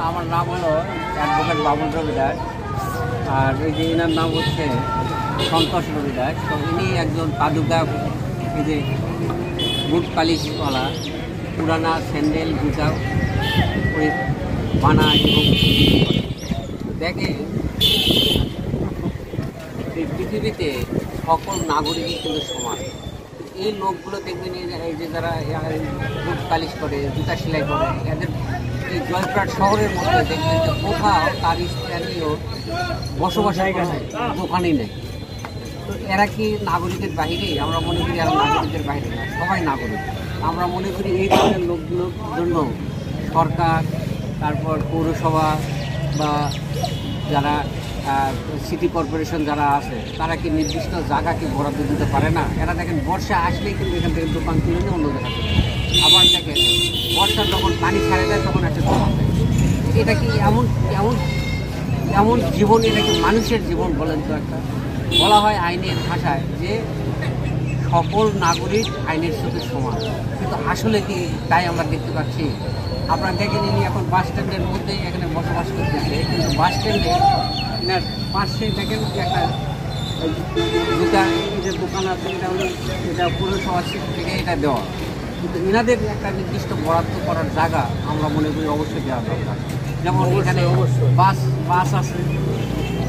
আমার নাম হলো অ্যাডভোকেট বাবুল রবি দাস। আর এই যে এনার নাম হচ্ছে সন্তোষ রবি দাস। তো ইনি একজন পাদুকা, এই যে বুট পালিশওয়ালা, পুরানা স্যান্ডেল জুতা করে বানায় এবং দেখে এই পৃথিবীতে সকল নাগরিকই কিন্তু সমান। এই লোকগুলো দেখবেন এই যে যারা বুট পালিশ করে, জুতা সেলাই করে, এদের এই জয়পুরহাট শহরের মধ্যে দেখবেন যে কোথাও তার স্থানীয় বসবাসের দোকানই নেই। তো এরা কি নাগরিকের বাহিরেই? আমরা মনে করি এরা নাগরিকের বাইরে না, সবাই নাগরিক। আমরা মনে করি এই ধরনের লোকগুলোর জন্য সরকার, তারপর পৌরসভা বা যারা সিটি কর্পোরেশন যারা আছে, তারা কি নির্দিষ্ট জায়গা কি বরাদ্দ দিতে পারে না? এরা দেখেন বর্ষা আসলেই কিন্তু এখান থেকে দোকান তুলে নিয়ে অন্য জায়গা থেকে, আবার দেখেন বর্ষার যখন পানি ছাড়ে দেয় তখন একটা দোকান দেয়। এটা কি এমন এমন এমন জীবন? এটা কি মানুষের জীবন বলেন তো? একটা বলা হয় আইনের ভাষায় যে সকল নাগরিক আইনের সাথে সমান, কিন্তু আসলে কি তাই আমরা দেখতে পাচ্ছি? আপনারা দেখেন ইনি এখন বাস স্ট্যান্ডের মধ্যেই এখানে বসবাস করতেছে, কিন্তু বাস স্ট্যান্ডে এনার পাশে দেখেন একটা জুতা যে দোকান আছে, এটা হলো এটা পৌরসভা থেকে এটা দেওয়া, কিন্তু এনাদের একটা নির্দিষ্ট বরাদ্দ করার জায়গা আমরা মনে করি অবশ্যই দেওয়া দরকার। যেমন এখানে বাস আছে,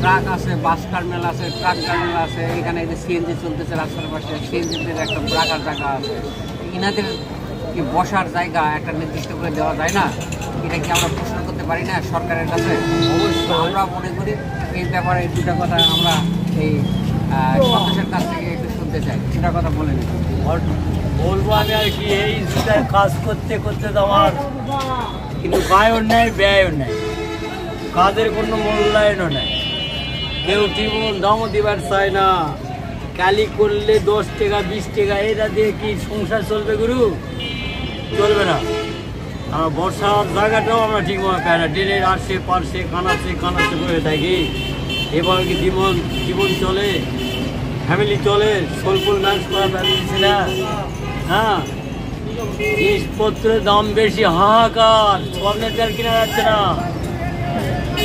ট্রাক আছে, বাস টার্মিনাল আছে, ট্রাক টার্মিনাল আছে, এখানে যে সিএনজি চলতেছে রাস্তার পাশে, সিএনজিদের একটা রাখার জায়গা আছে। এনাদের কি বসার জায়গা একটা নির্দিষ্ট করে দেওয়া যায় না? এটা কি আমরা প্রশ্ন করতে পারি না সরকারের কাছে? অবশ্যই আমরা মনে করি এই ব্যাপারে দুটা কথা আমরা এই সন্তোষের কাছ থেকে একটু শুনতে চাই। দুটা কথা বলে নিই। বলবো আমি আর কি, এই কাজ করতে করতে তো আমার কিন্তু ব্যয়ও নেই, ব্যয়ও নেই, কাজের কোনো মূল্যায়নও নেই। কেউ জীবন দামও দিবার চায় না। কালি করলে 10 টাকা 20 টাকা, এটা দিয়ে কি সংসার চলবে গুরু? চলবে না। আর বর্ষার জায়গাটাও আমরা ঠিকমতো পাই না, ড্রেনের আসে পাশে কানাচে করে থাকি। এবার কি জীবন চলে, ফ্যামিলি চলে, সোলফুল ম্যানেজ করা ফ্যামিলি না। হ্যাঁ, জিনিসপত্রের দাম বেশি, হাহাকার। স্বর্ণের চাল কিনা যাচ্ছে না,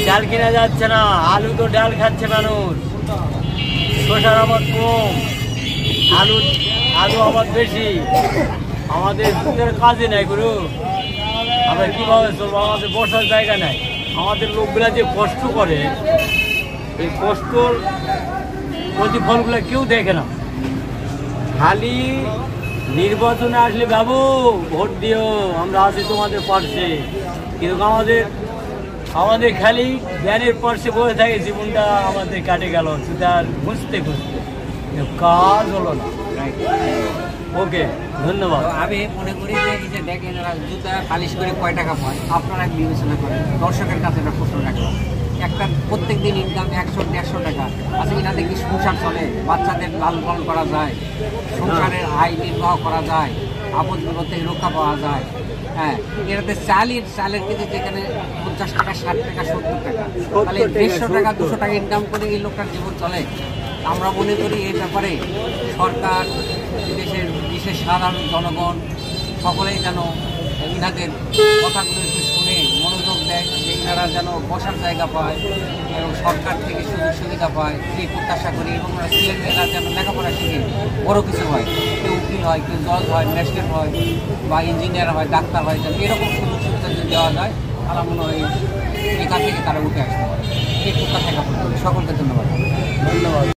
ডাল কিনা যাচ্ছে না, আলু তো ডাল খাচ্ছে মানুষ। শসার আবাদ কম, আলু আবাদ বেশি। আমাদের কাজে নাই গুরু, আমরা কীভাবে চলবো? আমাদের বসার জায়গা নাই। আমাদের লোকগুলা যে কষ্ট করে, এই কষ্টর প্রতিফলগুলো কেউ দেখে না। খালি নির্বাচনে আসলে বাবু ভোট দিও, আমরা আছি তোমাদের পাশে, কিন্তু আমাদের খালি জ্ঞানের পাশে বসে থাকে। জীবনটা আমাদের কাটে গেল তার খুঁজতে কাজ হলো না। ওকে, ধন্যবাদ। আমি মনে করি যে এই যে দেখেন এরা জুতা পালিশ করে কয় টাকা পায়, আপনারা বিবেচনা করেন। দর্শকের কাছে একটা প্রশ্ন রাখলাম, একটা প্রত্যেক দিন ইনকাম 100-150 টাকা আছে, এনাতে কি সংসার চলে? বাচ্চাদের লালন পালন করা যায়, সংসারের আয় নির্বাহ করা যায়, আপদ বিপদ থেকে রক্ষা পাওয়া যায়? হ্যাঁ, এটাতে চালের কেজি যেখানে 50 টাকা, 60 টাকা, 70 টাকা, তাহলে 150 টাকা 200 টাকা ইনকাম করে এই লোকটার জীবন চলে। আমরা মনে করি এই ব্যাপারে সরকার, দেশের সাধারণ জনগণ সকলেই যেন ইনাদের কথাগুলো একটু শুনে মনোযোগ দেয়, যে ইনারা যেন বসার জায়গা পায় এবং সরকার থেকে সুযোগ সুবিধা পায়, সেই প্রত্যাশা করি। এবং ছেলেমেয়েরা যেন লেখাপড়া শিখে বড় কিছু হয়, কেউ উকিল হয়, কেউ জজ হয়, ম্যাজিস্ট্রেট হয়, বা ইঞ্জিনিয়ার হয়, ডাক্তার হয়, যেন এরকম সুযোগ সুবিধা যদি দেওয়া যায়, আমার মনে হয় এখান থেকে তারা উঠে আসতে পারে। এই প্রত্যাশা করি। সকলকে ধন্যবাদ।